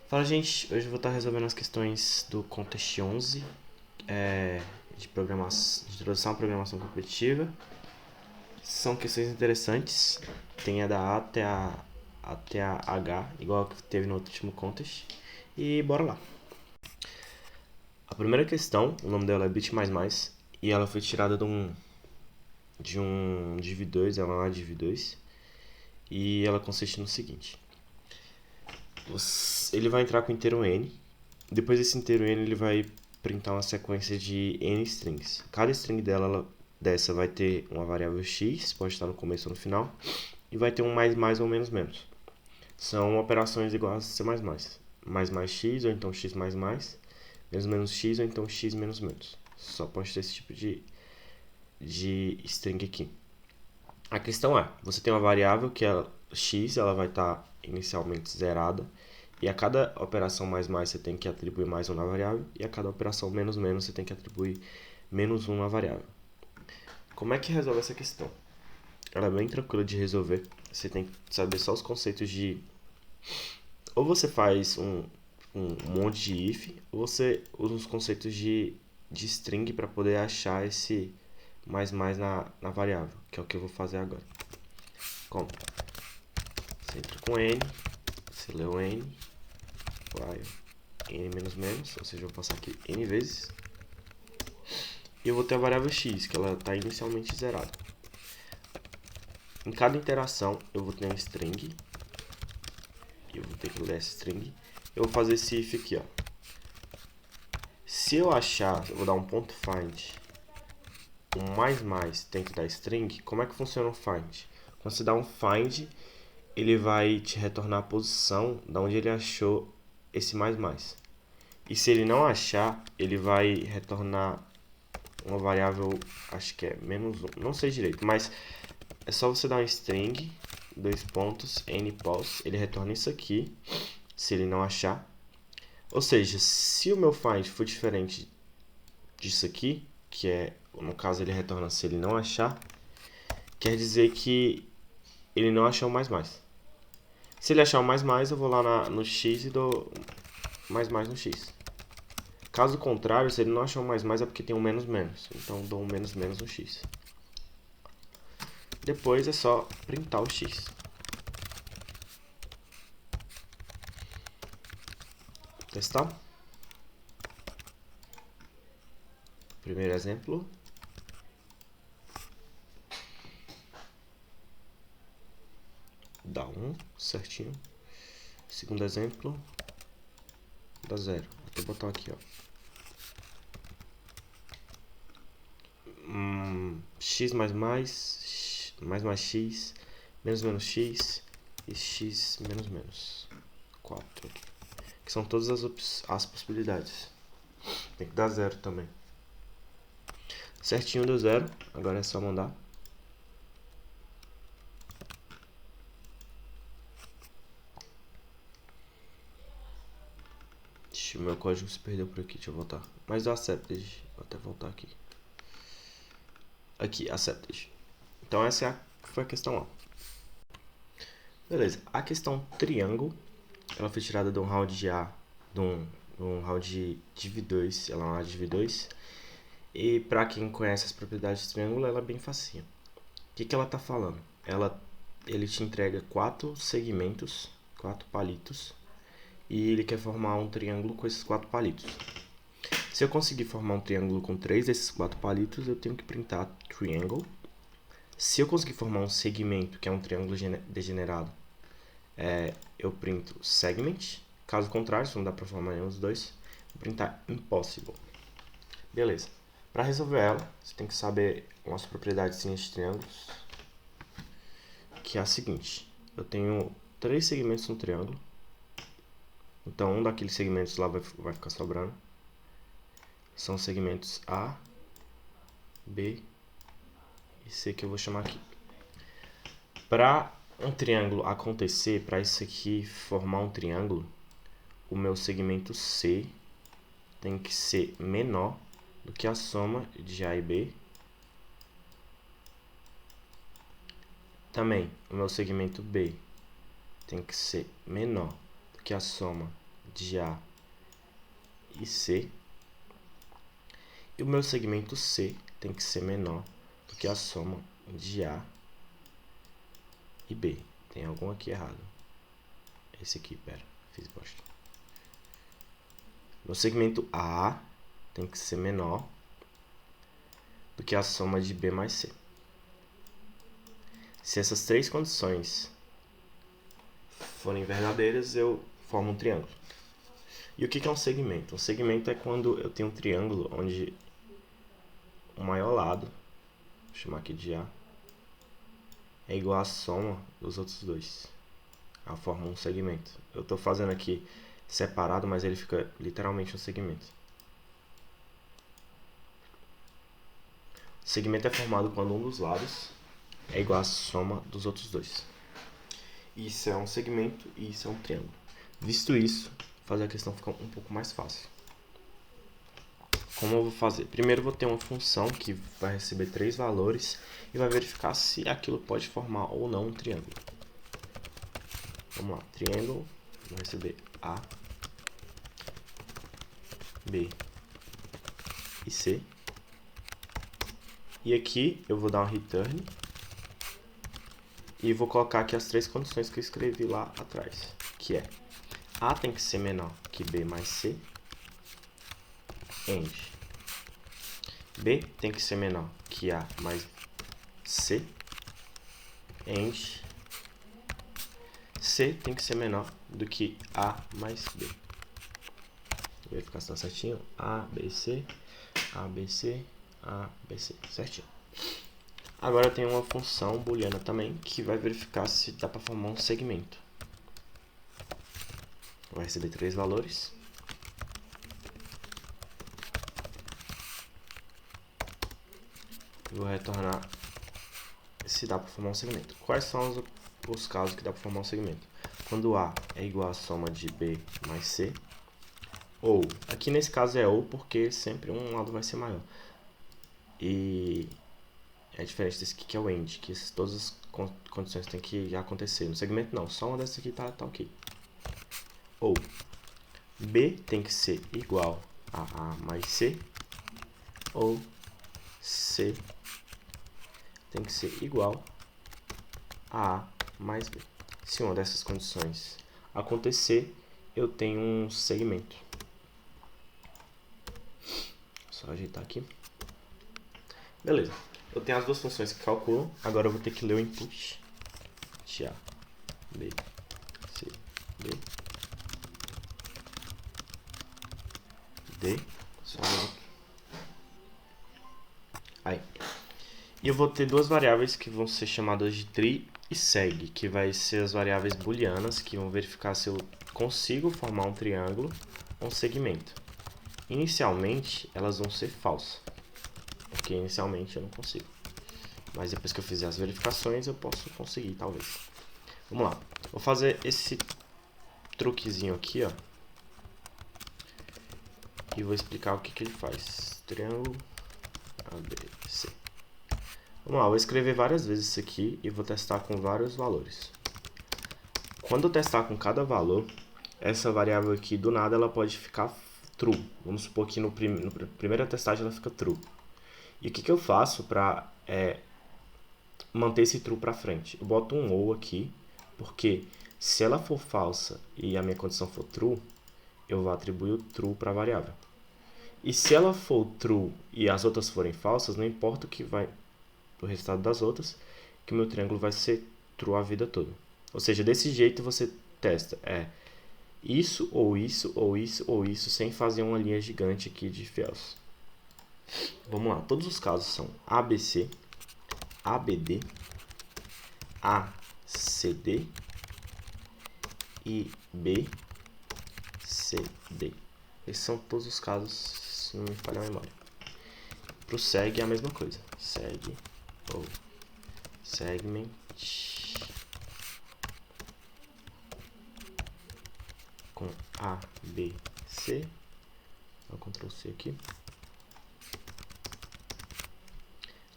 Fala, gente, hoje eu vou estar resolvendo as questões do Contest 11 de introdução à programação competitiva. São questões interessantes, tem a da A até a H, igual que teve no último Contest. E bora lá. A primeira questão, o nome dela é Bit++, e ela foi tirada de um div2, ela é uma div2, e ela consiste no seguinte. Ele vai entrar com o inteiro n. Depois desse inteiro n, ele vai printar uma sequência de n strings. Cada string dessa vai ter uma variável x, pode estar no começo ou no final, e vai ter um mais ou menos. São operações iguais a C++. Mais x, ou então x menos x, ou então x menos menos. Só pode ter esse tipo de string aqui. A questão é, você tem uma variável que é x, ela vai estar inicialmente zerada, e a cada operação mais você tem que atribuir mais 1 na variável, e a cada operação menos você tem que atribuir menos 1 na variável. Como é que resolve essa questão? Ela é bem tranquila de resolver, você tem que saber só os conceitos de... Ou você faz um monte de if, ou você usa os conceitos de string para poder achar esse mais na variável, que é o que eu vou fazer agora. Como? Você entra com n, você lê o n, vai n menos menos, ou seja, eu vou passar aqui n vezes, e eu vou ter a variável x, que ela está inicialmente zerada. Em cada interação eu vou ter um string, e eu vou ter que ler essa string. Eu vou fazer esse if aqui, ó. Se eu achar, eu vou dar um ponto find, um mais dentro da string. Como é que funciona o find? Quando você dá um find, ele vai te retornar a posição da onde ele achou esse mais. E se ele não achar, ele vai retornar uma variável, acho que é menos 1, não sei direito, mas é só você dar um string, npos, ele retorna isso aqui, se ele não achar. Ou seja, se o meu find for diferente disso aqui, que é, no caso ele retorna se ele não achar, quer dizer que ele não achou o mais. Se ele achar o mais, eu vou lá no x e dou mais no x. Caso contrário, se ele não achar o mais é porque tem um menos. Então dou um menos no x. Depois é só printar o x. Testar. Primeiro exemplo. Dá 1, certinho. Segundo exemplo. Dá 0. Vou botar aqui, ó. X mais x, menos x e x menos 4 aqui. Que são todas as possibilidades. Tem que dar 0 também. Certinho deu 0. Agora é só mandar. O meu código se perdeu por aqui. Deixa eu voltar. Mas deu accepted. Vou até voltar aqui. Aqui, accepted. Então essa foi a questão A. Beleza. A questão triângulo, ela foi tirada de um round de A, de um round de div2. Ela é uma div2. E para quem conhece as propriedades de triângulo, ela é bem facinho. O que ela está falando? Ele te entrega 4 segmentos, 4 palitos, e ele quer formar um triângulo com esses 4 palitos. Se eu conseguir formar um triângulo com 3 desses 4 palitos, eu tenho que printar triangle. Se eu conseguir formar um segmento, que é um triângulo degenerado, eu printo segment. Caso contrário, se não dá para formar nenhum dos dois, vou printar impossible. Beleza. Para resolver ela, você tem que saber umas propriedades de triângulos, que é a seguinte. Eu tenho 3 segmentos no triângulo, então um daqueles segmentos lá vai ficar sobrando. São segmentos A, B e C, que eu vou chamar aqui. Para um triângulo acontecer, para isso aqui formar um triângulo, o meu segmento C tem que ser menor do que a soma de A e B. Também, o meu segmento B tem que ser menor do que a soma de A e C. E o meu segmento C tem que ser menor do que a soma de A e B. Tem algum aqui errado. Esse aqui, pera, fiz bosta. Meu segmento A tem que ser menor do que a soma de B mais C. Se essas três condições forem verdadeiras, eu formo um triângulo. E o que é um segmento? Um segmento é quando eu tenho um triângulo onde o maior lado, vou chamar aqui de A, é igual à soma dos outros dois. Ela forma um segmento. Eu estou fazendo aqui separado, mas ele fica literalmente um segmento. O segmento é formado quando um dos lados é igual à soma dos outros dois. Isso é um segmento e isso é um triângulo. Visto isso, fazer a questão ficar um pouco mais fácil. Como eu vou fazer? Primeiro eu vou ter uma função que vai receber 3 valores e vai verificar se aquilo pode formar ou não um triângulo. Vamos lá, triângulo, vou receber A, B e C. E aqui eu vou dar um return e vou colocar aqui as 3 condições que eu escrevi lá atrás, que é A tem que ser menor que B mais C, end. B tem que ser menor que A mais C, end. C tem que ser menor do que A mais B. Vou verificar se está certinho. A, B, C, A, B, C, A, B, C. Certinho. Agora eu tenho uma função booleana também que vai verificar se dá para formar um segmento. Vai receber 3 valores. Vou retornar se dá para formar um segmento. Quais são os casos que dá para formar um segmento? Quando A é igual à soma de B mais C, ou, aqui nesse caso é ou porque sempre um lado vai ser maior. E é diferente desse aqui que é o end, que todas as condições têm que acontecer. No segmento não, só uma dessas aqui tá ok. Ou B tem que ser igual a A mais C, ou C tem que ser igual a A mais B. Se uma dessas condições acontecer, eu tenho um segmento. Só ajeitar aqui. Beleza. Eu tenho as duas funções que calculam. Agora eu vou ter que ler o input de A, B, C, D, D. Só aí. E eu vou ter duas variáveis que vão ser chamadas de tree e seg, que vai ser as variáveis booleanas que vão verificar se eu consigo formar um triângulo ou um segmento. Inicialmente, elas vão ser falsas, porque inicialmente eu não consigo. Mas depois que eu fizer as verificações, eu posso conseguir, talvez. Vamos lá. Vou fazer esse truquezinho aqui, ó. E vou explicar o que ele faz. Triângulo ABC. Vamos lá, eu vou escrever várias vezes isso aqui e vou testar com vários valores. Quando eu testar com cada valor, essa variável aqui, do nada, ela pode ficar true. Vamos supor que no primeira testagem ela fica true. E o que eu faço para manter esse true para frente? Eu boto um ou aqui, porque se ela for falsa e a minha condição for true, eu vou atribuir o true para a variável. E se ela for true e as outras forem falsas, não importa o que vai do resultado das outras, que o meu triângulo vai ser true a vida toda. Ou seja, desse jeito você testa isso, ou isso, ou isso, ou isso, sem fazer uma linha gigante aqui de false. Vamos lá, todos os casos são ABC, ABD, ACD e BCD. Esses são todos os casos, se não me falha a memória. Para o seg é a mesma coisa. Seg ou segment com A, B, C. Vou Ctrl C aqui.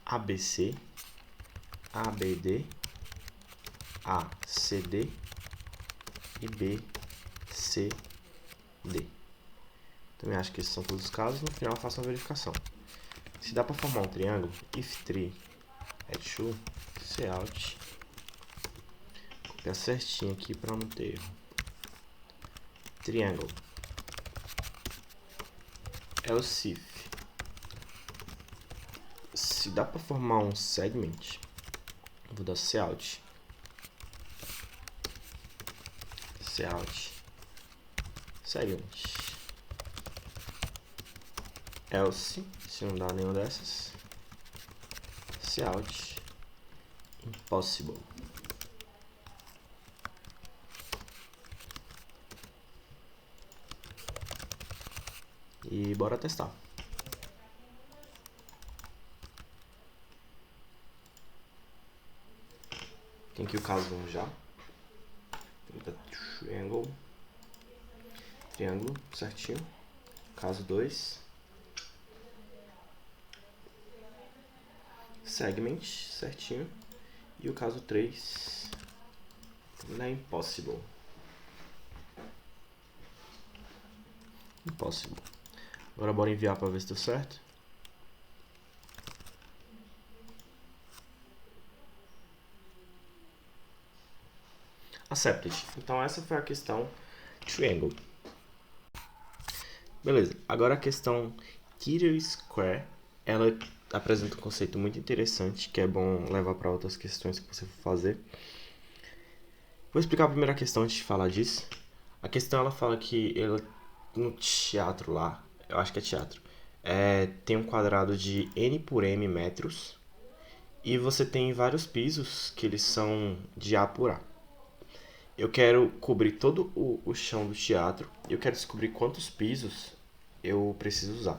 ABC, ABD, ACD e BCD. D. Também acho que esses são todos os casos. No final eu faço uma verificação. Se dá para formar um triângulo, if tree é true, cout, copiar certinho aqui para não ter erro. Triângulo, else if, se dá para formar um segment, vou dar cout, segment, else, se não dá nenhuma dessas, cout, impossible. E bora testar. Tem aqui o caso 1 já. Triângulo, certinho. Caso 2. Segment, certinho. E o caso 3. Na impossible. Agora bora enviar para ver se deu certo. Accepted. Então essa foi a questão triangle. Beleza. Agora a questão theater square, ela apresenta um conceito muito interessante que é bom levar para outras questões que você for fazer. Vou explicar a primeira questão antes de falar disso. A questão ela fala que no teatro lá, eu acho que é teatro, tem um quadrado de n por m metros e você tem vários pisos que eles são de A por A. Eu quero cobrir todo o chão do teatro e eu quero descobrir quantos pisos eu preciso usar.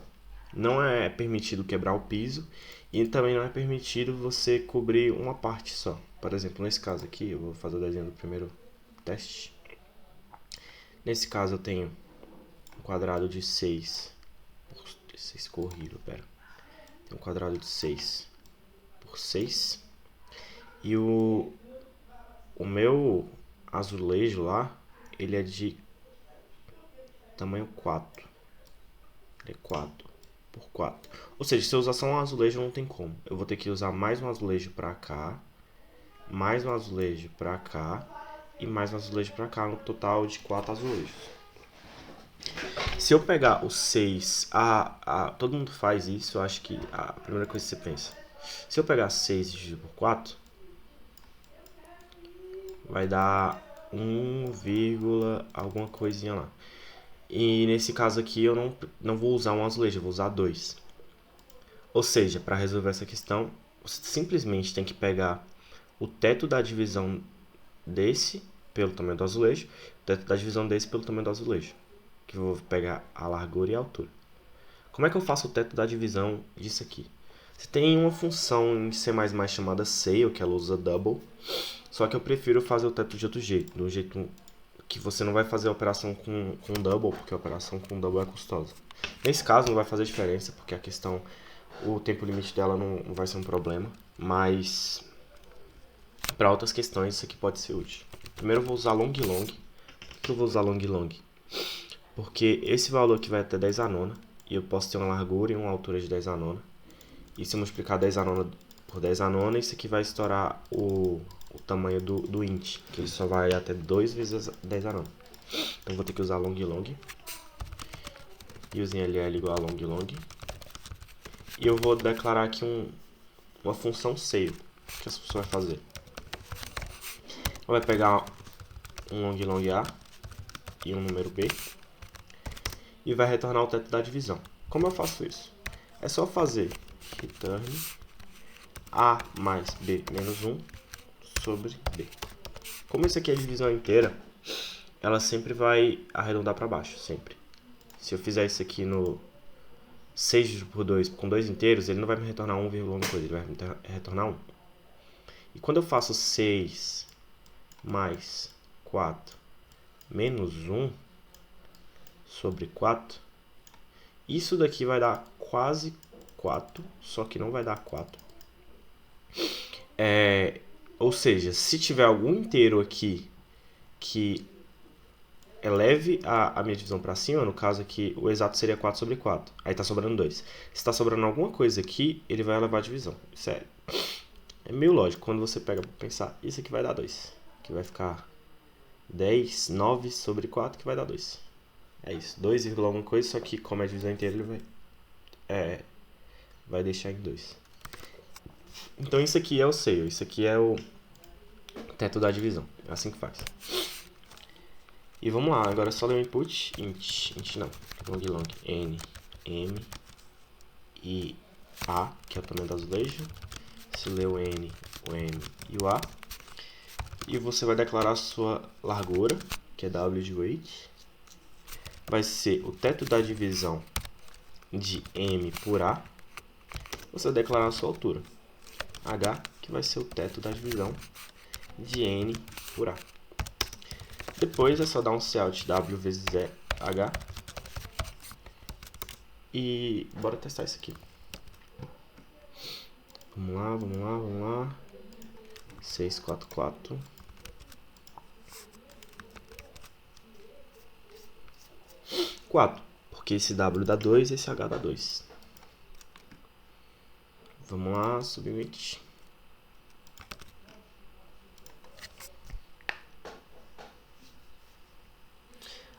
Não é permitido quebrar o piso e também não é permitido você cobrir uma parte só. Por exemplo, nesse caso aqui, eu vou fazer o desenho do primeiro teste. Nesse caso eu tenho um quadrado de 6 ficou horrível, pera. Tem um quadrado de 6 por 6 e o meu azulejo lá, ele é de tamanho 4. Ele é 4 por 4. Ou seja, se eu usar só um azulejo não tem como. Eu vou ter que usar mais um azulejo pra cá, mais um azulejo pra cá e mais um azulejo pra cá, no total de 4 azulejos. Se eu pegar o 6, todo mundo faz isso, eu acho que a primeira coisa que você pensa. Se eu pegar 6 dividido por 4, vai dar 1, alguma coisinha lá. E nesse caso aqui eu não vou usar um azulejo, eu vou usar 2. Ou seja, para resolver essa questão, você simplesmente tem que pegar o teto da divisão desse pelo tamanho do azulejo, o teto da divisão desse pelo tamanho do azulejo. Que eu vou pegar a largura e a altura. Como é que eu faço o teto da divisão disso aqui? Você tem uma função em C++ chamada scale, que ela usa double, só que eu prefiro fazer o teto de outro jeito, do jeito que você não vai fazer a operação com double, porque a operação com double é custosa. Nesse caso não vai fazer diferença, porque a questão, o tempo limite dela não vai ser um problema, mas para outras questões isso aqui pode ser útil. Primeiro eu vou usar long long. Por que eu vou usar long long? Porque esse valor aqui vai até 10 a nona, e eu posso ter uma largura e uma altura de 10 a nona. E se eu multiplicar 10 a nona por 10 a nona, isso aqui vai estourar o tamanho do int, que ele só vai até 2 vezes 10 a nona. Então vou ter que usar long long. Using ll igual a long long. E eu vou declarar aqui uma função scale. O que essa função vai fazer? Ela vai pegar um long long a e um número b e vai retornar o teto da divisão. Como eu faço isso? É só fazer return a mais b menos 1 sobre b. Como isso aqui é a divisão inteira, ela sempre vai arredondar para baixo, sempre. Se eu fizer isso aqui no 6 por 2 com 2 inteiros, ele não vai me retornar 1, alguma coisa, ele vai me retornar 1. E quando eu faço 6 mais 4 menos 1 sobre 4, isso daqui vai dar quase 4, só que não vai dar 4. Ou seja, se tiver algum inteiro aqui que eleve a minha divisão para cima, no caso aqui, o exato seria 4 sobre 4. Aí está sobrando 2. Se está sobrando alguma coisa aqui, ele vai elevar a divisão. Sério. É meio lógico. Quando você pega para pensar, isso aqui vai dar 2. Que vai ficar 10, 9 sobre 4, que vai dar 2. É isso. 2, alguma coisa, só que como é a divisão inteira, ele vai deixar em 2. Então isso aqui é o seio. Isso aqui é o teto da divisão. É assim que faz. E vamos lá, agora é só ler o input, int não, long, n, m, e a, que é o tamanho do azulejo. Você lê o n e o a. E você vai declarar a sua largura, que é w de weight. Vai ser o teto da divisão de m por a. Você vai declarar a sua altura, h, que vai ser o teto da divisão de n por a. Depois é só dar um cout w vezes h. E bora testar isso aqui. Vamos lá. 644. 4, porque esse w dá 2 e esse h dá 2. Vamos lá, submit.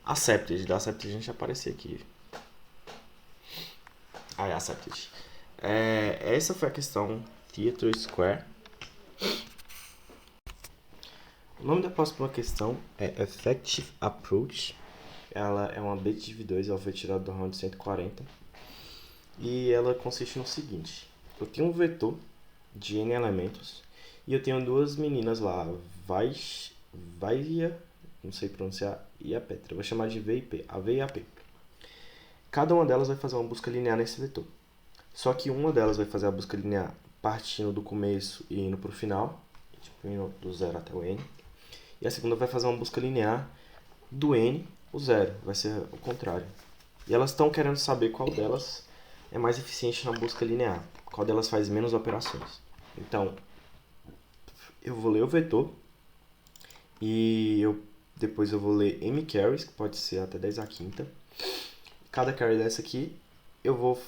Accepted, da accepted a gente aparecer aqui. É accepted. Essa foi a questão Theatre Square. O nome da próxima questão é Effective Approach. Ela é uma bit div 2, ela foi tirada do round 140. E ela consiste no seguinte: eu tenho um vetor de n elementos e eu tenho duas meninas lá, Vaia, não sei pronunciar, e a Petra. Eu vou chamar de V e P, a V e a P. Cada uma delas vai fazer uma busca linear nesse vetor. Só que uma delas vai fazer a busca linear partindo do começo e indo para o final, tipo, indo do 0 até o n. E a segunda vai fazer uma busca linear do n, o 0, vai ser o contrário. E elas estão querendo saber qual delas é mais eficiente na busca linear, qual delas faz menos operações. Então, eu vou ler o vetor e depois eu vou ler m carries, que pode ser até 10 a quinta. Cada carry dessa aqui, eu vou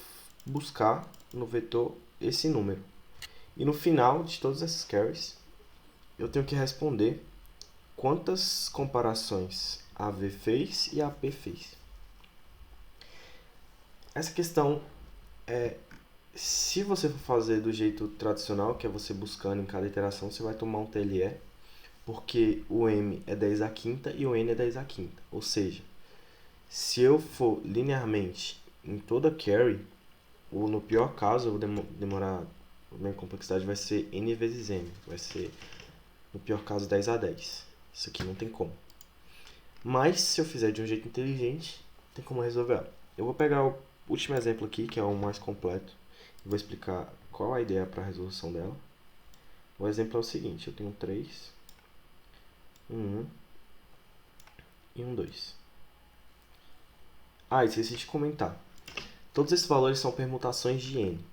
buscar no vetor esse número. E no final de todos esses carries, eu tenho que responder quantas comparações a V fez e a P fez. Essa questão se você for fazer do jeito tradicional, que é você buscando em cada iteração, você vai tomar um TLE, porque o M é 10 a quinta e o N é 10 a quinta. Ou seja, se eu for linearmente em toda carry, ou no pior caso, eu vou demorar, a minha complexidade vai ser N vezes M. Vai ser, no pior caso, 10 a 10. Isso aqui não tem como. Mas, se eu fizer de um jeito inteligente, tem como resolver ela. Eu vou pegar o último exemplo aqui, que é o mais completo, e vou explicar qual a ideia para a resolução dela. O exemplo é o seguinte: eu tenho 3, um 1 e um 2. Esqueci de comentar. Todos esses valores são permutações de n.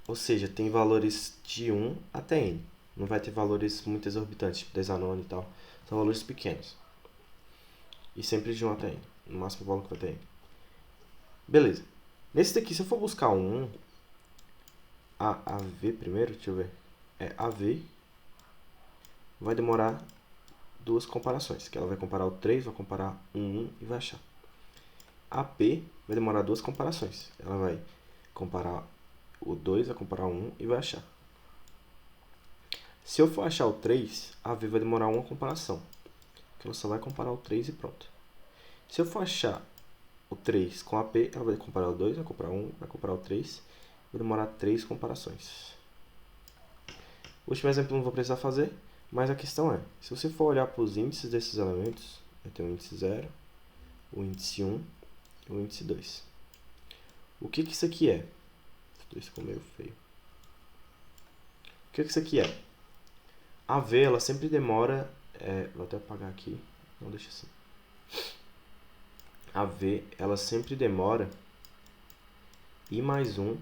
Ou seja, tem valores de 1 até n. Não vai ter valores muito exorbitantes, tipo 10 a 9 e tal. São valores pequenos. E sempre de 1 até n. No máximo o valor que vai ter n. Beleza. Nesse daqui, se eu for buscar um 1, a V primeiro, deixa eu ver. A V vai demorar duas comparações. Que ela vai comparar o 3, vai comparar um 1 e vai achar. A P vai demorar duas comparações. Ela vai comparar o 2, vai comparar o 1 e vai achar. Se eu for achar o 3, a V vai demorar uma comparação. Que ela só vai comparar o 3 e pronto. Se eu for achar o 3 com a P, ela vai comparar o 2, vai comparar o 1, vai comparar o 3. Vai demorar 3 comparações. O último exemplo eu não vou precisar fazer, mas a questão é, se você for olhar para os índices desses elementos, vai ter o índice 0, o índice 1 e o índice 2. O que isso aqui é? Esse 2 ficou meio feio. O que isso aqui é? A V, ela sempre demora... vou até apagar aqui. Não, deixa assim. A V, ela sempre demora I mais 1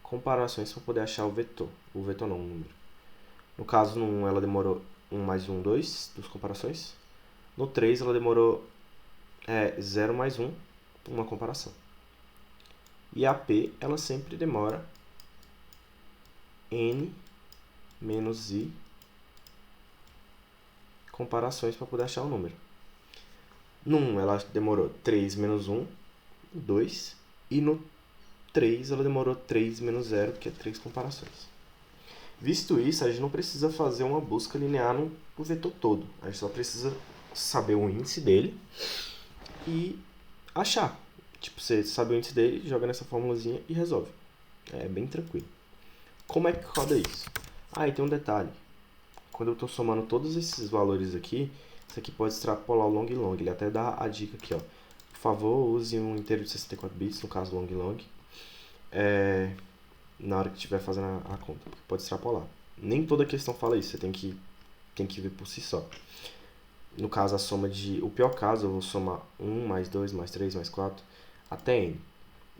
comparações para poder achar o vetor. O vetor não, o número. No caso, no 1, ela demorou 1 mais 1, 2, duas comparações. No 3 ela demorou 0 mais 1, uma comparação. E a P, ela sempre demora N menos I comparações para poder achar o número. No 1 ela demorou 3 menos 1, 2. E no 3 ela demorou 3 menos 0, que é 3 comparações. Visto isso, a gente não precisa fazer uma busca linear no vetor todo. A gente só precisa saber o índice dele e achar. Tipo, você sabe o índice dele, joga nessa formulazinha e resolve. É bem tranquilo. Como é que roda isso? E tem um detalhe. Quando eu estou somando todos esses valores aqui, isso aqui pode extrapolar o long long. Ele até dá a dica aqui, ó. Por favor, use um inteiro de 64 bits, no caso long long, na hora que estiver fazendo a conta, porque pode extrapolar. Nem toda questão fala isso, você tem que ver por si só. No caso, a soma de... O pior caso, eu vou somar 1 mais 2 mais 3 mais 4 até n.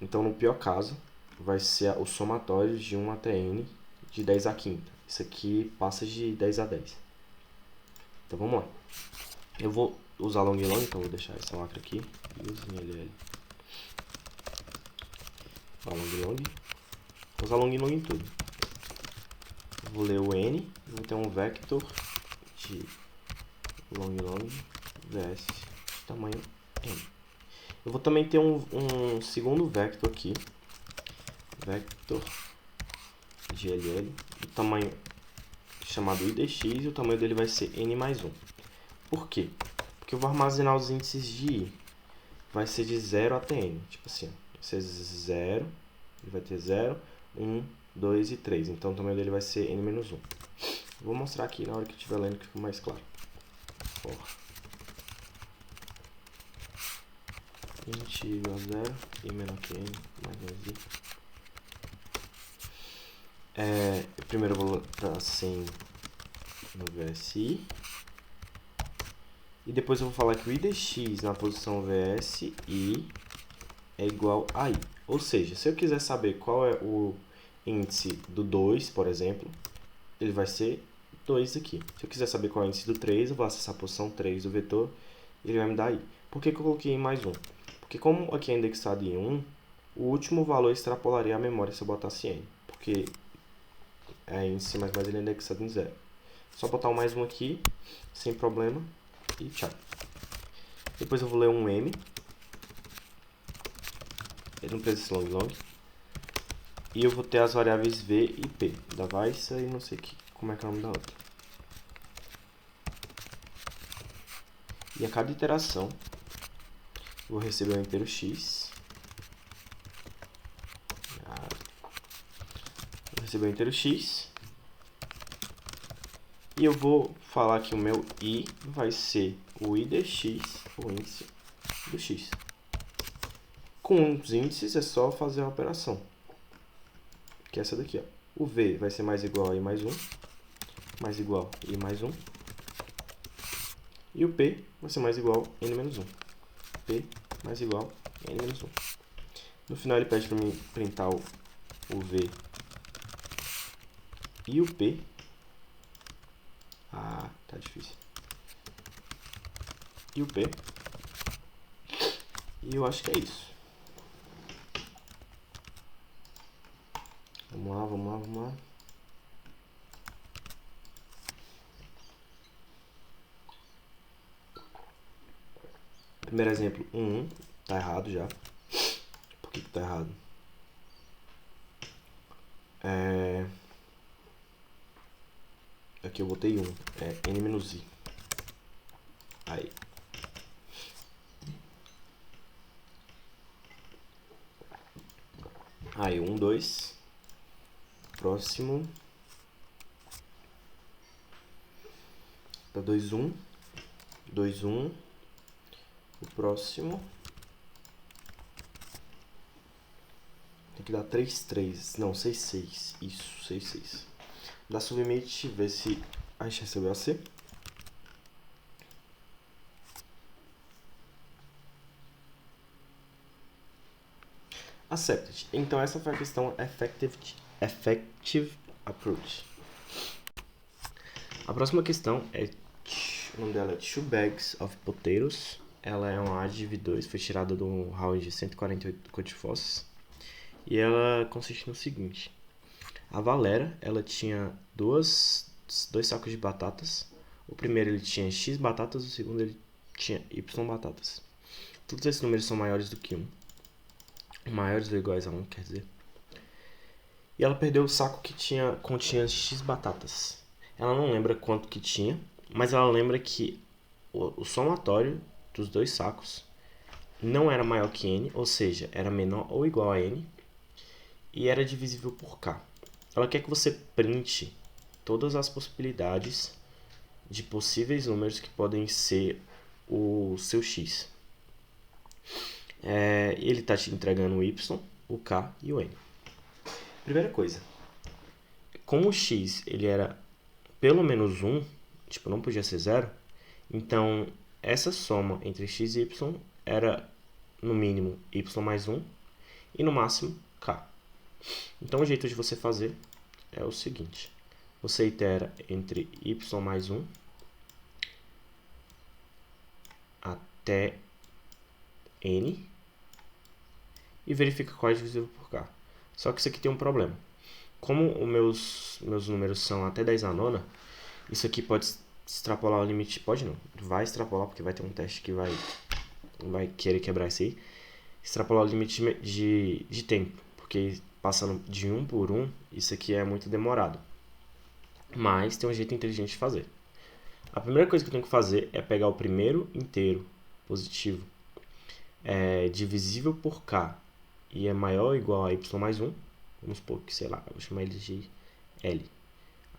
Então, no pior caso, vai ser o somatório de 1 até n de 10 à quinta. Isso aqui passa de 10 a 10. Então, vamos lá. Eu vou usar long long, então vou deixar essa lacra aqui. Use LL. Long long. Vou usar long long em tudo. Vou ler o n, vou ter um vector de long long vs tamanho n. Eu vou também ter um segundo vector aqui, vector de LL, do tamanho chamado IDX, e o tamanho dele vai ser n mais 1. Por quê? Porque eu vou armazenar os índices de I. Vai ser de 0 até n. Tipo assim, vai ser 0, ele vai ter 0, 1, 2 e 3. Então o tamanho dele vai ser n menos 1. Vou mostrar aqui na hora que estiver lendo que fica mais claro. Int igual a 0, I menor que n, mais 2i. Primeiro eu vou botar 100 no VSI. E depois eu vou falar que o IDX na posição VSI é igual a I. Ou seja, se eu quiser saber qual é o índice do 2, por exemplo, ele vai ser 2 aqui. Se eu quiser saber qual é o índice do 3, eu vou acessar a posição 3 do vetor e ele vai me dar I. Por que eu coloquei I mais 1? Porque como aqui é indexado em 1, o último valor extrapolaria a memória se eu botasse N. Porque índice mais ele é indexado em 0. Só botar um mais 1 aqui, sem problema, e tchau. Depois eu vou ler um M. Ele não precisa ser long long. E eu vou ter as variáveis V e P. Da Vaissa e não sei como é que é o nome da outra. E a cada iteração, eu vou receber um inteiro X. Vou receber um inteiro X. E eu vou falar que o meu I vai ser o I dx, o índice do X. Com os índices é só fazer a operação. Que é essa daqui, ó. O V vai ser mais igual a I mais 1. Mais igual a I mais 1. E o P vai ser mais igual a N menos 1. P mais igual a N menos 1. No final ele pede para mim printar o V e o P. Tá difícil. E o P. E eu acho que é isso. Vamos lá. Primeiro exemplo, 1. Tá errado já. Por que tá errado? Aqui eu botei 1. É N menos I. Aí. Aí, 1, 2. Próximo. Tá 2, 1. 2, 1. O próximo. Tem que dar 3, 3. Não, 6, 6. Isso, 6, 6. Dá submit, ver se a gente recebeu a C. Accepted. Então essa foi a questão effective approach. A próxima questão é O nome dela é Two Bags of Potatoes. Ela é uma ADV2, foi tirada do round de 148 do Code Forces. E ela consiste no seguinte. A Valera, ela tinha dois sacos de batatas. O primeiro ele tinha X batatas, o segundo ele tinha Y batatas. Todos esses números são maiores do que 1. Maiores ou iguais a 1, quer dizer. E ela perdeu o saco que continha X batatas. Ela não lembra quanto que tinha, mas ela lembra que o somatório dos dois sacos não era maior que N, ou seja, era menor ou igual a N, e era divisível por K. Ela quer que você printe todas as possibilidades de possíveis números que podem ser o seu X. Ele está te entregando o Y, o K e o N. Primeira coisa, como o X ele era pelo menos 1, tipo, não podia ser 0, então essa soma entre X e Y era no mínimo Y mais 1 e no máximo K. Então o jeito de você fazer é o seguinte, você itera entre Y mais 1 até N e verifica qual é divisível por K. Só que isso aqui tem um problema. Como os meus números são até 10 a nona, isso aqui pode extrapolar o limite. Pode não, vai extrapolar porque vai ter um teste que vai querer quebrar isso aí. Extrapolar o limite de tempo, porque passando de 1 por 1, isso aqui é muito demorado. Mas tem um jeito inteligente de fazer. A primeira coisa que eu tenho que fazer é pegar o primeiro inteiro positivo divisível por K e é maior ou igual a Y mais 1, vamos supor que, sei lá, eu vou chamar ele de L.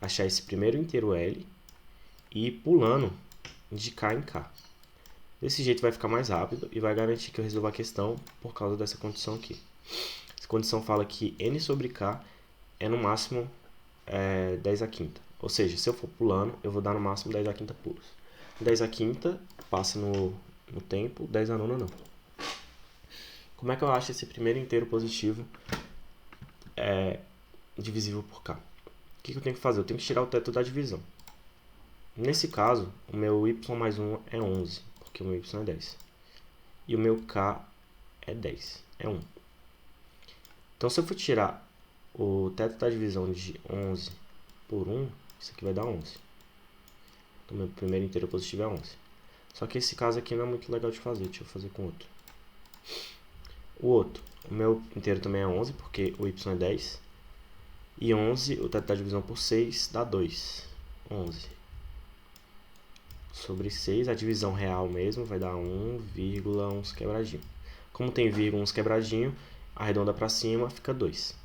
Achar esse primeiro inteiro L e ir pulando de K em K. Desse jeito vai ficar mais rápido e vai garantir que eu resolva a questão por causa dessa condição aqui. Essa condição fala que N sobre K é no máximo 10 a quinta. Ou seja, se eu for pulando, eu vou dar no máximo 10 a quinta pulos. 10 a quinta passa no tempo, 10 a nona não. Como é que eu acho esse primeiro inteiro positivo divisível por K? O que eu tenho que fazer? Eu tenho que tirar o teto da divisão. Nesse caso, o meu Y mais 1 é 11, porque o meu Y é 10. E o meu K é 10, é 1. Então, se eu for tirar o teto da divisão de 11 por 1, isso aqui vai dar 11. Então, meu primeiro inteiro positivo é 11. Só que esse caso aqui não é muito legal de fazer, deixa eu fazer com outro. O meu inteiro também é 11, porque o Y é 10. E 11, o teto da divisão por 6 dá 2. 11. Sobre 6, a divisão real mesmo vai dar 1, uns quebradinho. Como tem vírgula, uns quebradinho, arredonda para cima, fica 2.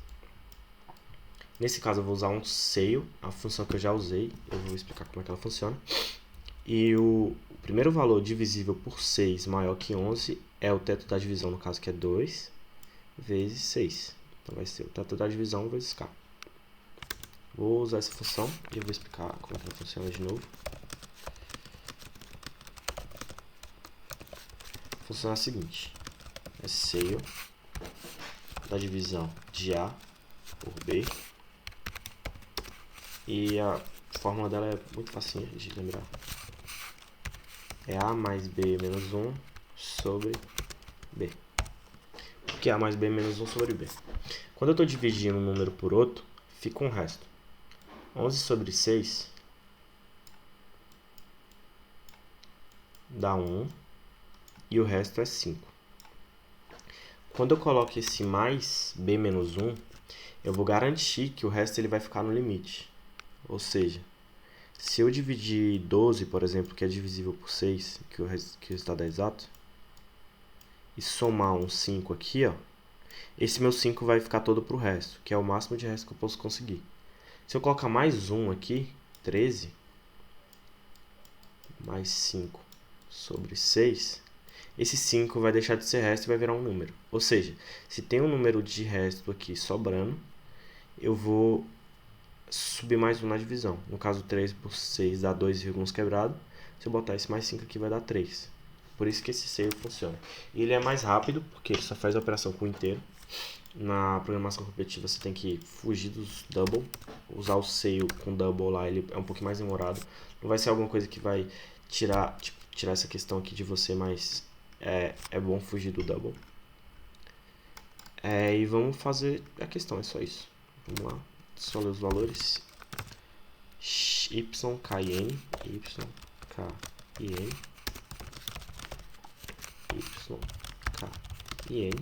Nesse caso eu vou usar um seio, a função que eu já usei, eu vou explicar como é que ela funciona. E o primeiro valor divisível por 6 maior que 11 é o teto da divisão, no caso que é 2, vezes 6. Então vai ser o teto da divisão vezes K. Vou usar essa função e eu vou explicar como é que ela funciona de novo. Funciona a seguinte, é seio da divisão de A por B, e a fórmula dela é muito facinha de lembrar, é A mais B menos 1 sobre B. Por que A mais B menos 1 sobre B? Quando eu estou dividindo um número por outro, fica um resto. 11 sobre 6 dá 1 e o resto é 5. Quando eu coloco esse mais B menos 1, eu vou garantir que o resto ele vai ficar no limite. Ou seja, se eu dividir 12, por exemplo, que é divisível por 6, que o resultado é exato, e somar um 5 aqui, ó, esse meu 5 vai ficar todo para o resto, que é o máximo de resto que eu posso conseguir. Se eu colocar mais 1 aqui, 13, mais 5 sobre 6, esse 5 vai deixar de ser resto e vai virar um número. Ou seja, se tem um número de resto aqui sobrando, eu vou subir mais 1 na divisão. No caso, 13 por 6 dá 2, uns quebrado. Se eu botar esse mais 5 aqui, vai dar 3. Por isso que esse seio funciona. E ele é mais rápido, porque ele só faz a operação com o inteiro. Na programação repetitiva, você tem que fugir dos double. Usar o seio com double lá, ele é um pouquinho mais demorado. Não vai ser alguma coisa que vai tirar essa questão aqui de você, mas é bom fugir do double. E vamos fazer a questão, é só isso. Vamos lá, só ler os valores. Y, K e N, Y, K e N, Y, K e N.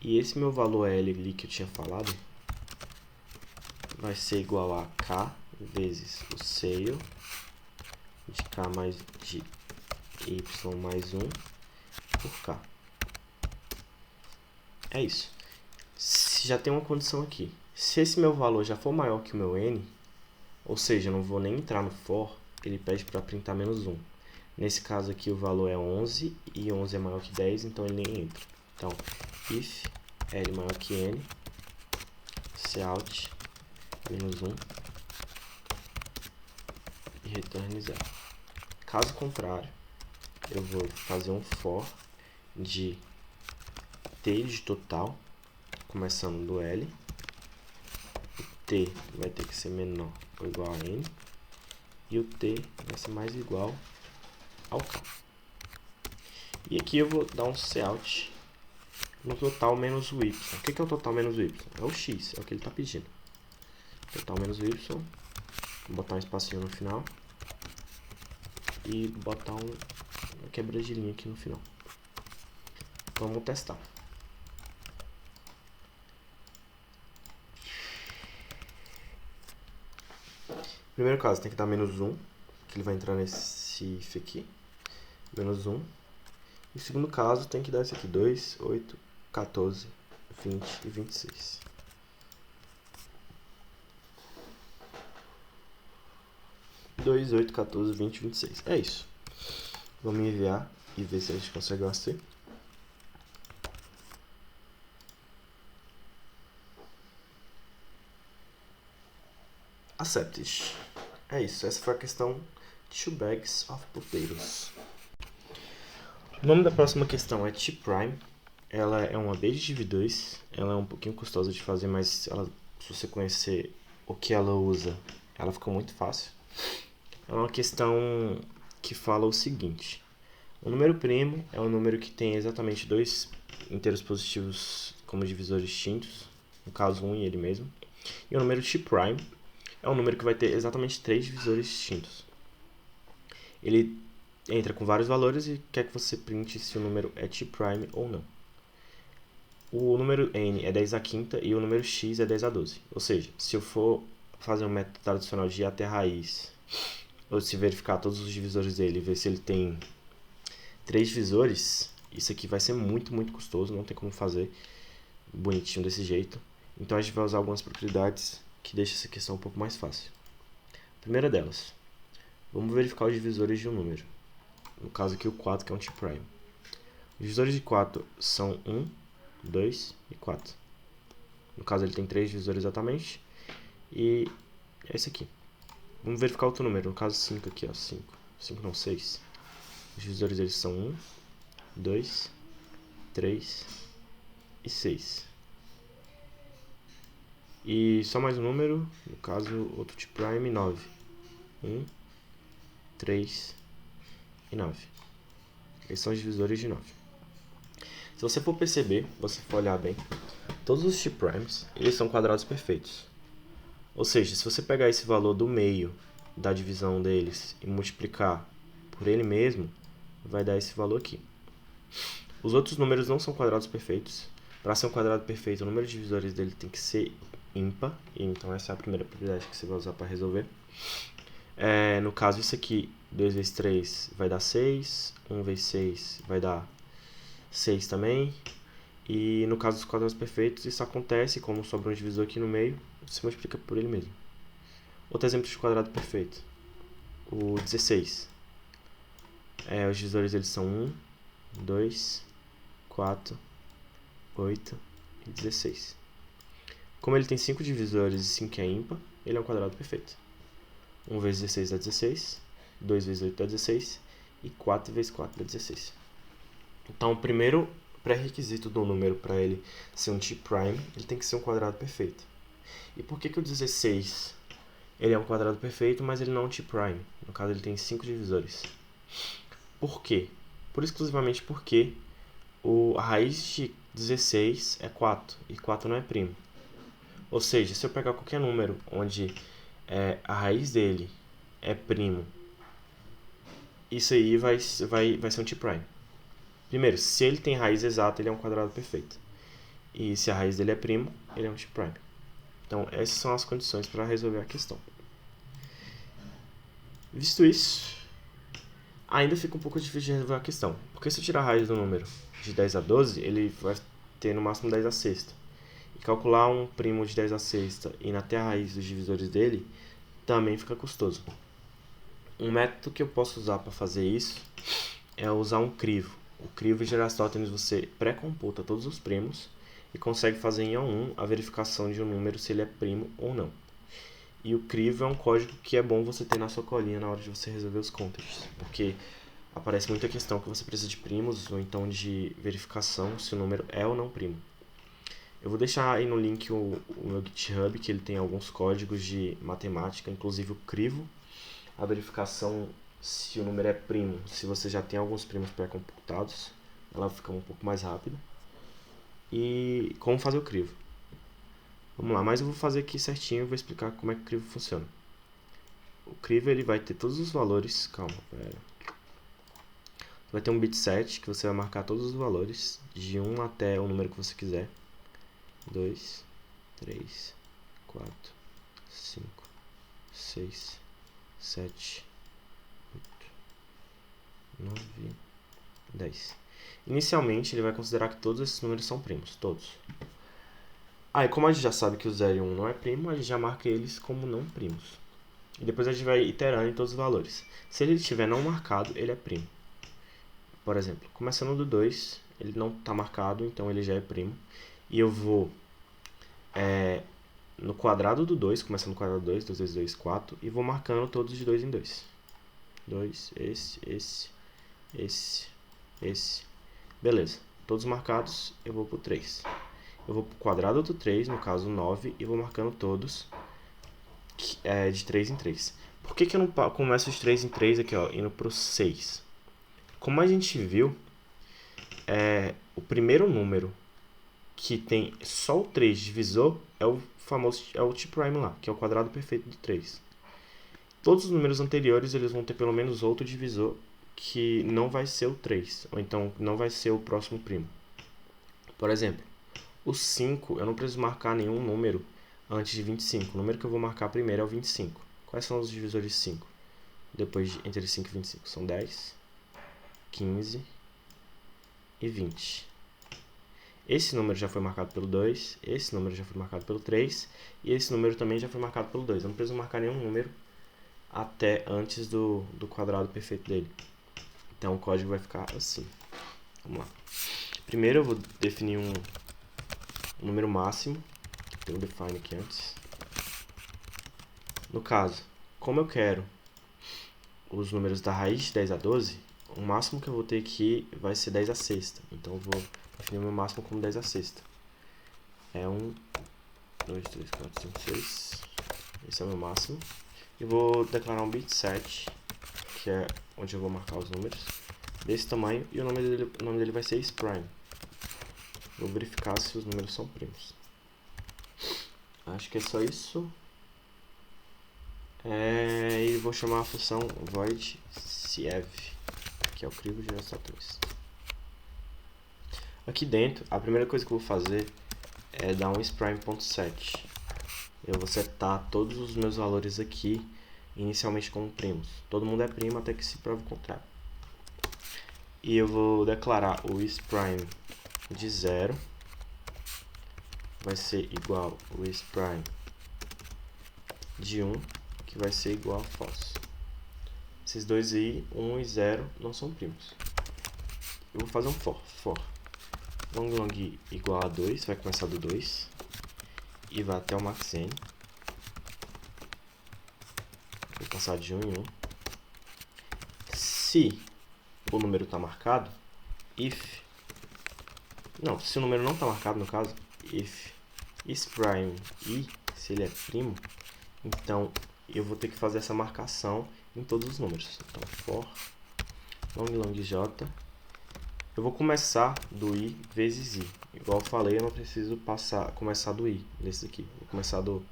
E esse meu valor L ali que eu tinha falado vai ser igual a K vezes o sale de K mais de Y mais 1 por K. É isso. Se já tem uma condição aqui. Se esse meu valor já for maior que o meu N, ou seja, eu não vou nem entrar no for, ele pede para printar menos 1. Nesse caso aqui o valor é 11 e 11 é maior que 10, então ele nem entra. Então, if L maior que N, cout menos 1 e return 0. Caso contrário, eu vou fazer um for de t de total, começando do L. O t vai ter que ser menor ou igual a n. E o t vai ser mais igual ao k. E aqui eu vou dar um cout no total menos o y. O que é o total menos o y? É o x, é o que ele está pedindo. Total menos o y. Vou botar um espacinho no final. E botar uma quebra de linha aqui no final. Vamos testar. Primeiro caso, tem que dar menos 1, que ele vai entrar nesse if aqui. Menos 1. E o segundo caso, tem que dar esse aqui, 2, 8, 14, 20 e 26. Dois, 8, 14, 20 e 26. É isso. Vamos enviar e ver se a gente consegue assim. Accepted. É isso. Essa foi a questão 2 bags of potatoes. O nome da próxima questão é T'. Ela é uma B de div2. Ela é um pouquinho custosa de fazer, mas se você conhecer o que ela usa, ela fica muito fácil. É uma questão que fala o seguinte. O número primo é um número que tem exatamente dois inteiros positivos como divisores distintos, no caso 1 e ele mesmo. E o número T' é um número que vai ter exatamente 3 divisores distintos. Ele entra com vários valores e quer que você printe se o número é T' ou não. O número n é 10 à quinta e o número x é 10 a 12. Ou seja, se eu for fazer um método tradicional de ir até a raiz, ou se verificar todos os divisores dele e ver se ele tem 3 divisores, isso aqui vai ser muito, muito custoso, não tem como fazer bonitinho desse jeito. Então a gente vai usar algumas propriedades que deixam essa questão um pouco mais fácil. A primeira delas, vamos verificar os divisores de um número. No caso aqui o 4, que é um T'. Os divisores de 4 são 1, 2 e 4. No caso ele tem 3 divisores exatamente. E é esse aqui. Vamos verificar outro número, no caso 5 aqui, ó, 5 não, 6. Os divisores deles são 1, 2, 3 e 6. E só mais um número, no caso outro T', 9. 1, 3 e 9. Esses são os divisores de 9. Se você for perceber, você for olhar bem, todos os T' eles são quadrados perfeitos. Ou seja, se você pegar esse valor do meio da divisão deles e multiplicar por ele mesmo, vai dar esse valor aqui. Os outros números não são quadrados perfeitos. Para ser um quadrado perfeito, o número de divisores dele tem que ser ímpar. Então essa é a primeira propriedade que você vai usar para resolver. No caso, isso aqui, 2 vezes 3 vai dar 6, 1 vezes 6 vai dar 6 também. E no caso dos quadrados perfeitos, isso acontece, como sobra um divisor aqui no meio, você multiplica por ele mesmo. Outro exemplo de quadrado perfeito, o 16. Os divisores eles são 1, 2, 4, 8 e 16. Como ele tem 5 divisores e 5 é ímpar, ele é um quadrado perfeito. 1 vezes 16 dá 16, 2 vezes 8 dá 16 e 4 vezes 4 dá 16. Então, o primeiro pré-requisito do número para ele ser um T', ele tem que ser um quadrado perfeito. E por que o 16 ele é um quadrado perfeito, mas ele não é um T'? No caso, ele tem 5 divisores. Por quê? Exclusivamente porque a raiz de 16 é 4 e 4 não é primo. Ou seja, se eu pegar qualquer número onde a raiz dele é primo, isso aí vai ser um T-prime. Primeiro, se ele tem raiz exata, ele é um quadrado perfeito. E se a raiz dele é primo, ele é um T-prime. Então, essas são as condições para resolver a questão. Visto isso, ainda fica um pouco difícil de resolver a questão. Porque se eu tirar a raiz do número de 10 a 12, ele vai ter no máximo 10 a sexta. E calcular um primo de 10 a sexta e ir até a raiz dos divisores dele também fica custoso. Um método que eu posso usar para fazer isso é usar um crivo. O crivo de Aristóteles você pré-computa todos os primos e consegue fazer em A1 a verificação de um número se ele é primo ou não. E o crivo é um código que é bom você ter na sua colinha na hora de você resolver os contests, porque aparece muita questão que você precisa de primos ou então de verificação se o número é ou não primo. Eu vou deixar aí no link o meu GitHub, que ele tem alguns códigos de matemática, inclusive o crivo, a verificação se o número é primo, se você já tem alguns primos pré-computados, ela fica um pouco mais rápida. E como fazer o crivo. Vamos lá, mas eu vou fazer aqui certinho e vou explicar como é que o crivo funciona. O crivo ele vai ter todos os valores, calma, pera. Vai ter um bit set que você vai marcar todos os valores, de 1 até o número que você quiser. 2, 3, 4, 5, 6, 7, 8, 9, 10. Inicialmente ele vai considerar que todos esses números são primos, todos. Aí, como a gente já sabe que o 0 e 1 não é primo, a gente já marca eles como não primos. E depois a gente vai iterando em todos os valores. Se ele estiver não marcado, ele é primo. Por exemplo, começando do 2, ele não está marcado, então ele já é primo. E eu vou no quadrado do 2, começando no quadrado do 2, 2 vezes 2, 4, e vou marcando todos de 2 em 2. 2, esse. Beleza. Todos marcados, eu vou para o 3. Eu vou para o quadrado do 3, no caso 9, e vou marcando todos de 3 em 3. Por que eu não começo de 3 em 3 aqui, ó, indo para o 6? Como a gente viu, o primeiro número que tem só o 3 divisor é o famoso T-prime lá, que é o quadrado perfeito do 3. Todos os números anteriores eles vão ter pelo menos outro divisor que não vai ser o 3, ou então não vai ser o próximo primo. Por exemplo, o 5, eu não preciso marcar nenhum número antes de 25. O número que eu vou marcar primeiro é o 25. Quais são os divisores de 5? Entre 5 e 25. São 10, 15 e 20. Esse número já foi marcado pelo 2, esse número já foi marcado pelo 3, e esse número também já foi marcado pelo 2. Eu não preciso marcar nenhum número até antes do quadrado perfeito dele. Então o código vai ficar assim. Vamos lá. Primeiro eu vou definir um número máximo. Tem um define aqui antes. No caso, como eu quero os números da raiz de 10 a 12, o máximo que eu vou ter aqui vai ser 10 a sexta. Então eu vou definir o meu máximo como 10 a sexta. É 1, 2, 3, 4, 5, 6. Esse é o meu máximo. E vou declarar um bit set, que é onde eu vou marcar os números, desse tamanho, e o nome dele vai ser isPrime. Vou verificar se os números são primos. Acho que é só isso. E vou chamar a função void_siev, que é o crivo de Aristóteles. Aqui dentro, a primeira coisa que eu vou fazer é dar um isPrime.set. Eu vou setar todos os meus valores aqui, inicialmente como primos. Todo mundo é primo até que se prove o contrário. E eu vou declarar o isPrime de 0 vai ser igual ao isPrime de 1, que vai ser igual a false. Esses dois aí, 1 e 0, não são primos. Eu vou fazer um for. Long igual a 2, vai começar do 2 e vai até o max n. Vou passar de 1 em 1. Se o número está marcado, se o número não está marcado, no caso, if isPrime e se ele é primo, então eu vou ter que fazer essa marcação em todos os números. Então, for long j. Eu vou começar do i vezes i. Igual eu falei, eu não preciso começar do i, nesse aqui. Vou começar do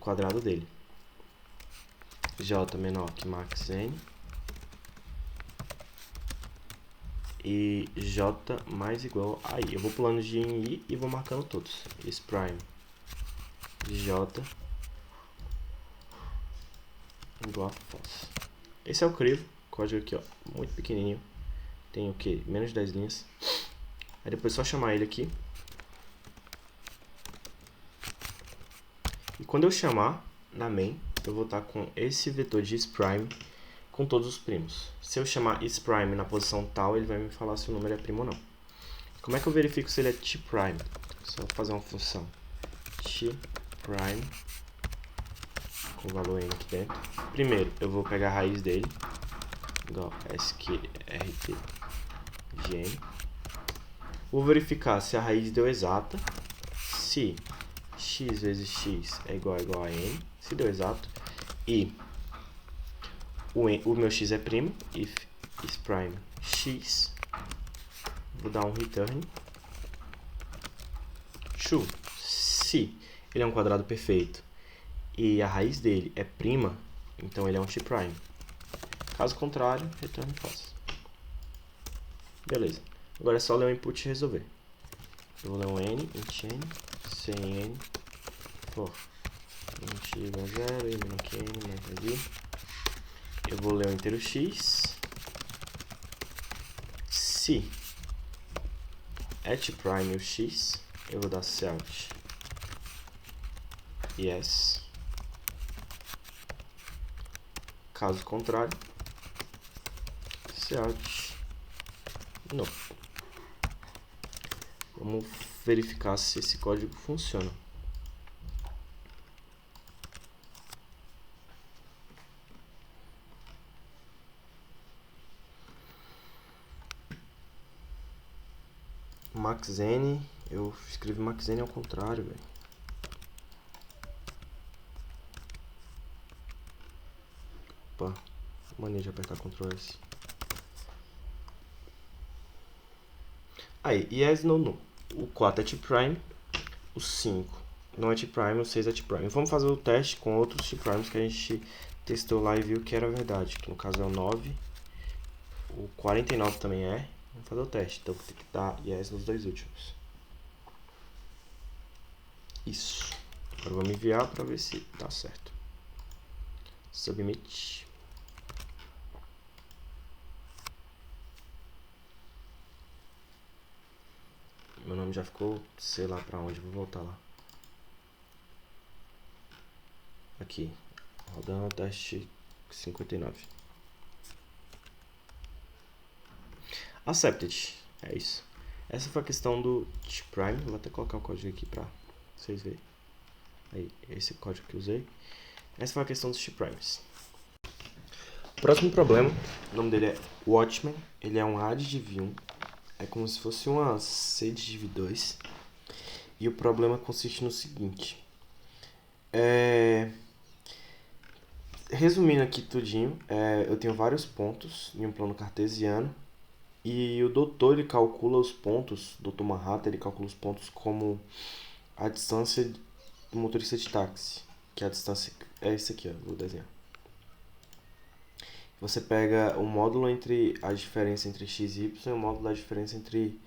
quadrado dele. J menor que max n. E j mais igual a i. Eu vou pulando de i em i e vou marcando todos. Is prime j igual a false. Esse é o crivo. Código aqui, ó, muito pequenininho. Tem o que? Menos de 10 linhas. Aí depois é só chamar ele aqui. E quando eu chamar na main, eu vou estar com esse vetor de isPrime com todos os primos. Se eu chamar isPrime na posição tal, ele vai me falar se o número é primo ou não. Como é que eu verifico se ele é tPrime? Só fazer uma função tPrime com o valor n aqui dentro. Primeiro, eu vou pegar a raiz dele, igual sqrt de n. Vou verificar se a raiz deu exata, se x vezes x é igual a n, se deu exato, e o meu x é primo, if isPrime x, vou dar um return true. Se ele é um quadrado perfeito e a raiz dele é prima, então ele é um tPrime. Caso contrário, return false. Beleza. Agora é só ler o input e resolver. Eu vou ler um n, int n, sem n, for int igual a 0, e menor que n, mais ali. Eu vou ler o inteiro x. Se é tPrime o x, eu vou dar out yes. Caso contrário, out no. Vamos verificar se esse código funciona. Max n, eu escrevi max n ao contrário, velho. Opa, mania de apertar Ctrl S. Aí, yes, no, no. O 4 é tPrime, o 5 não é tPrime, o 6 é tPrime. Vamos fazer o teste com outros tPrimes que a gente testou lá e viu que era verdade. Que no caso é o 9, o 49 também é. Vamos fazer o teste, então vou ter que dar yes nos dois últimos. Isso. Agora vamos enviar para ver se dá certo. Submit. Meu nome já ficou, sei lá pra onde, vou voltar lá. Aqui, rodando o teste 59. Accepted, é isso. Essa foi a questão do tPrime. Vou até colocar o código aqui pra vocês verem. Aí, esse código que eu usei. Essa foi a questão dos tPrimes. Próximo problema, o nome dele é Watchman. Ele é um addiv1. É como se fosse uma cdiv2. E o problema consiste no seguinte. Resumindo aqui tudinho, eu tenho vários pontos em um plano cartesiano. E o doutor, ele calcula os pontos, o Dr. Manhattan, ele calcula os pontos como a distância do motorista de táxi. Que a distância é isso aqui, ó, vou desenhar. Você pega o módulo entre a diferença entre x e y e o módulo da diferença entre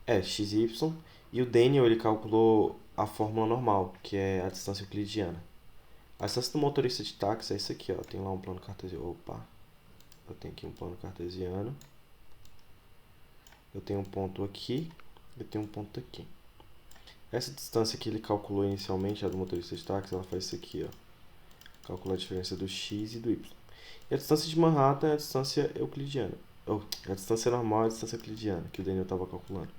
x e y. E o Daniel, ele calculou a fórmula normal, que é a distância euclidiana. A distância do motorista de táxi é isso aqui, ó. Tem lá um plano cartesiano. Opa! Eu tenho aqui um plano cartesiano. Eu tenho um ponto aqui. Eu tenho um ponto aqui. Essa distância que ele calculou inicialmente, a do motorista de táxi, ela faz isso aqui, ó. Calcula a diferença do x e do y. E a distância de Manhattan é a distância euclidiana. A distância normal é a distância euclidiana, que o Daniel estava calculando.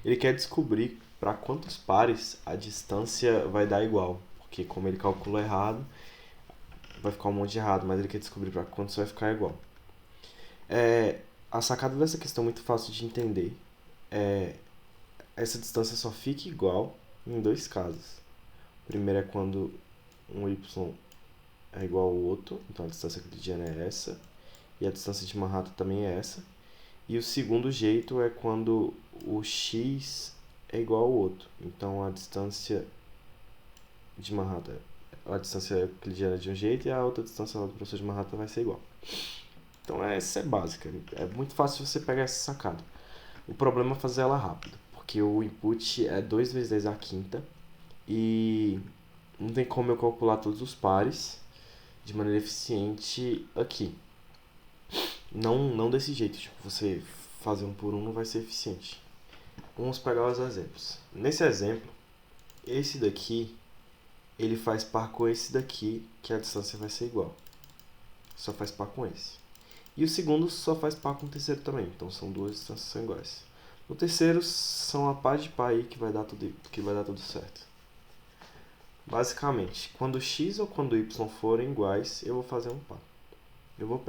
Ele quer descobrir para quantos pares a distância vai dar igual. Porque como ele calculou errado, vai ficar um monte de errado, mas ele quer descobrir para quantos vai ficar igual. A sacada dessa questão é muito fácil de entender. Essa distância só fica igual em dois casos. O primeiro é quando um y é igual ao outro, então a distância euclidiana é essa. e a distância de Manhattan também é essa. E o segundo jeito é quando o x é igual ao outro. Então a distância de Manhattan, a distância euclidiana de um jeito e a outra distância do professor de Manhattan vai ser igual. Então essa é básica, é muito fácil você pegar essa sacada. O problema é fazer ela rápido, porque o input é 2 vezes 10 a quinta e não tem como eu calcular todos os pares de maneira eficiente aqui. Não desse jeito, tipo, você fazer um por um não vai ser eficiente. Vamos pegar os exemplos. Nesse exemplo, esse daqui, ele faz par com esse daqui, que a distância vai ser igual. Só faz par com esse. E o segundo só faz par com o terceiro também, então são duas distâncias que são iguais. O terceiro são a par de par aí que vai dar tudo certo. Basicamente, quando x ou quando y forem iguais, eu vou fazer um par. Eu vou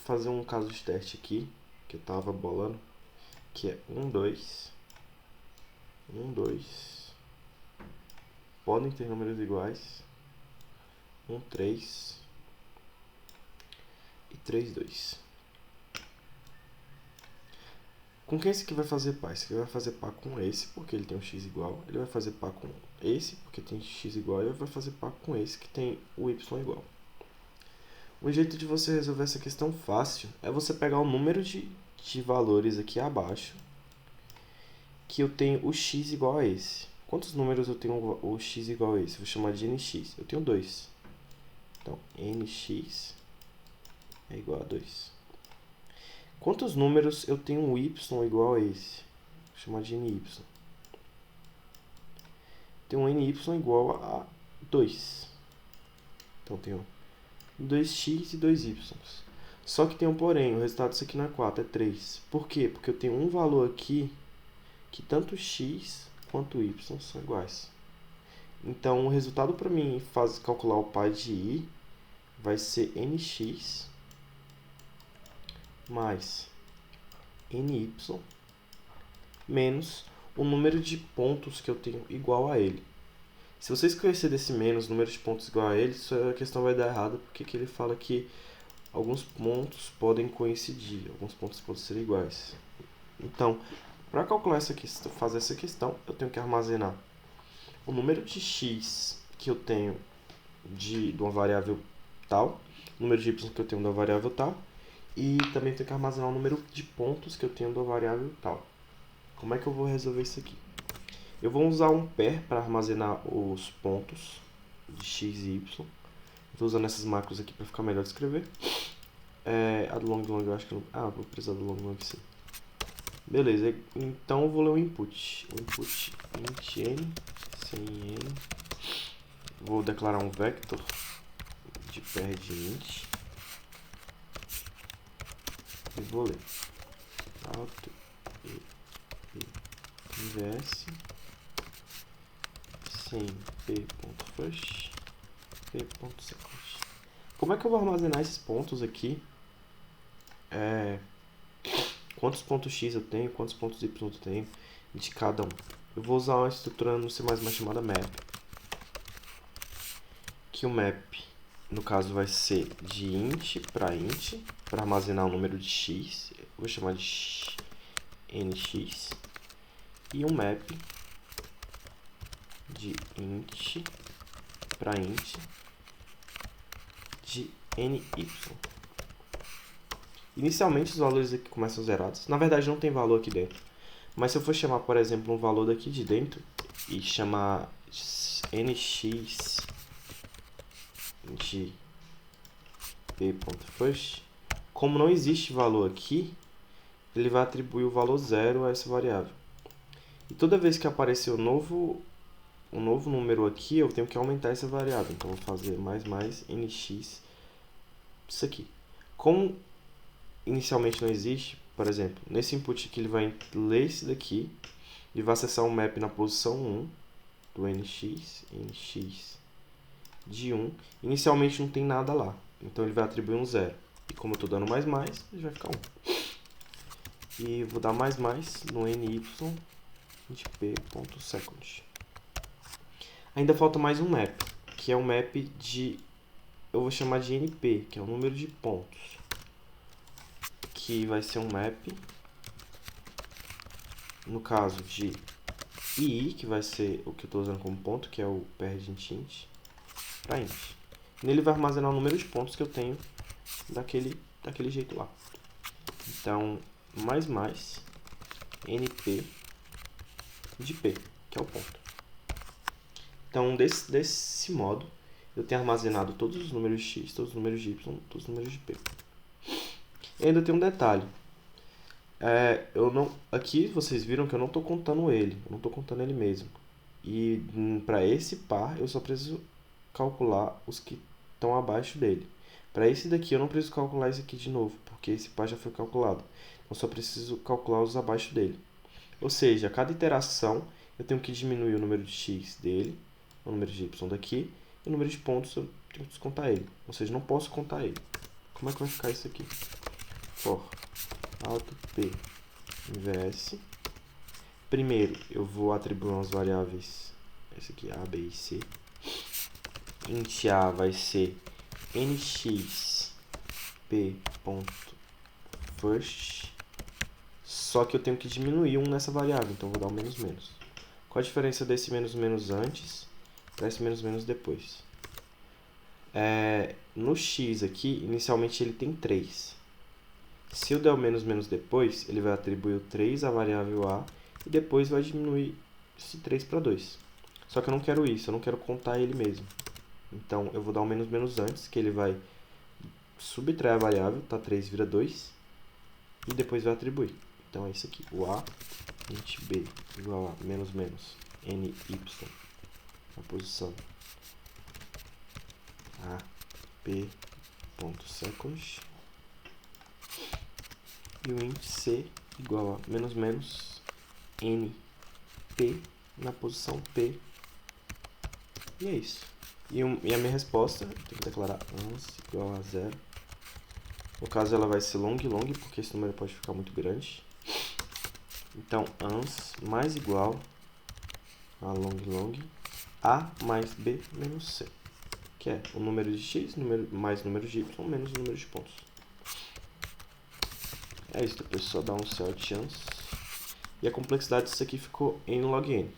fazer um caso de teste aqui, que eu estava bolando, que é 1, 2, 1, 2, podem ter números iguais, 1, 3 e 3, 2. Com quem esse aqui vai fazer par? Esse aqui vai fazer par com esse, porque ele tem um x igual. Ele vai fazer par com esse, porque tem x igual. E ele vai fazer par com esse, que tem o y igual. Um jeito de você resolver essa questão fácil é você pegar o número de valores aqui abaixo, que eu tenho o x igual a esse. Quantos números eu tenho o x igual a esse? Vou chamar de nx. Eu tenho 2. Então, nx é igual a 2. Quantos números eu tenho um y igual a esse? Vou chamar de ny. Tenho um ny igual a 2. Então, tenho 2x e 2y. Só que tem um porém, o resultado disso aqui não é 4, é 3. Por quê? Porque eu tenho um valor aqui que tanto x quanto y são iguais. Então, o resultado para mim calcular o par de i vai ser nx mais ny menos o número de pontos que eu tenho igual a ele. Se você esquecer desse menos, número de pontos igual a ele, a questão vai dar errado, porque aqui ele fala que alguns pontos podem coincidir, alguns pontos podem ser iguais. Então, para calcular fazer essa questão, eu tenho que armazenar o número de x que eu tenho de uma variável tal, o número de y que eu tenho de uma variável tal, e também tenho que armazenar o número de pontos que eu tenho de uma variável tal. Como é que eu vou resolver isso aqui? Eu vou usar um pair para armazenar os pontos de x e y. Estou usando essas macros aqui para ficar melhor de escrever. A do long eu acho que eu não... vou precisar do long sim. Beleza, então eu vou ler o input. O input int n, sem n. Vou declarar um vector de pair de int. E vou ler. Auto invs sem p.first p.second. Como é que eu vou armazenar esses pontos aqui? Quantos pontos x eu tenho, quantos pontos y eu tenho de cada um. Eu vou usar uma estrutura no C++ chamada map. Que o map, no caso, vai ser de int, para armazenar o número de x. Eu vou chamar de nx. E um map de int para int de ny. Inicialmente os valores aqui começam zerados. Na verdade não tem valor aqui dentro. Mas se eu for chamar, por exemplo, um valor daqui de dentro e chamar nx de p.first, como não existe valor aqui, ele vai atribuir o valor 0 a essa variável. E toda vez que aparecer um novo número aqui, eu tenho que aumentar essa variável. Então, eu vou fazer mais nx, isso aqui. Como inicialmente não existe, por exemplo, nesse input aqui ele vai ler esse daqui e vai acessar um map na posição 1 do nx de 1. Inicialmente não tem nada lá, então ele vai atribuir um 0. E como eu estou dando mais, ele vai ficar 1. E vou dar mais no ny de p.second. Ainda falta mais um map, que é um map de... eu vou chamar de np, que é o número de pontos. aqui vai ser um map, no caso de ii, que vai ser o que eu estou usando como ponto, que é o PRGint, para int. Nele vai armazenar o número de pontos que eu tenho daquele jeito lá. Então, mais np de p, que é o ponto. Então, desse modo, eu tenho armazenado todos os números de x, todos os números de y, todos os números de p. E ainda tem um detalhe. Aqui vocês viram que eu não estou contando ele, eu não estou contando ele mesmo. E para esse par, eu só preciso calcular os que estão abaixo dele. Para esse daqui, eu não preciso calcular esse aqui de novo, porque esse par já foi calculado. Eu só preciso calcular os abaixo dele. Ou seja, a cada iteração, eu tenho que diminuir o número de x dele, o número de y daqui, e o número de pontos eu tenho que descontar ele. Ou seja, não posso contar ele. Como é que vai ficar isso aqui? For alto p invs. Primeiro, eu vou atribuir umas variáveis, esse aqui, a, b e c. Int a vai ser nx p.first. Só que eu tenho que diminuir um nessa variável, então eu vou dar um menos menos. Qual a diferença desse menos menos antes para esse menos menos depois? No x aqui, inicialmente ele tem 3. Se eu der o menos menos depois, ele vai atribuir o 3 à variável a e depois vai diminuir esse 3 para 2. Só que eu não quero isso, eu não quero contar ele mesmo. Então, eu vou dar o menos menos antes, que ele vai subtrair a variável, tá? 3 vira 2, e depois vai atribuir. Então, é isso aqui, o a int b igual a menos menos ny na posição a p.second, e o int c igual a menos menos np na posição p. E é isso. E a minha resposta, eu tenho que declarar ans igual a 0. No caso, ela vai ser long, porque esse número pode ficar muito grande. Então, ans mais igual a long, a mais b menos c, que é o número de x mais o número de y menos o número de pontos. É isso, depois só dá um celt ans. E a complexidade disso aqui ficou n log n.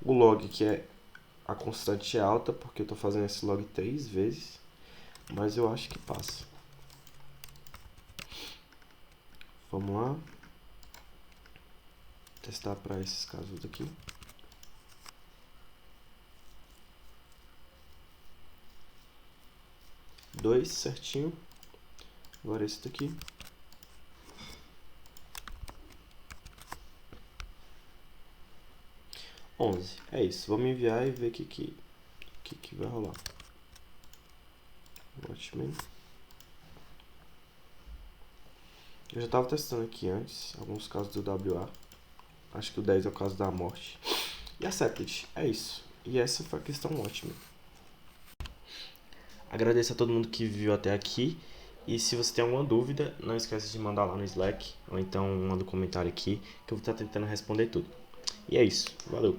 O log, que é a constante alta, porque eu estou fazendo esse log 3 vezes, mas eu acho que passa. Vamos lá. Testar para esses casos aqui. Dois certinho. Agora esse daqui. É isso. Vamos enviar e ver o que vai rolar. Watchmen. Eu já estava testando aqui antes alguns casos do WA. Acho que o 10 é o caso da morte. E accepted. É isso. E essa foi a questão Watchmen. Agradeço a todo mundo que viu até aqui. E se você tem alguma dúvida, não esqueça de mandar lá no Slack. Ou então manda um comentário aqui, que eu vou estar tentando responder tudo. E é isso. Valeu!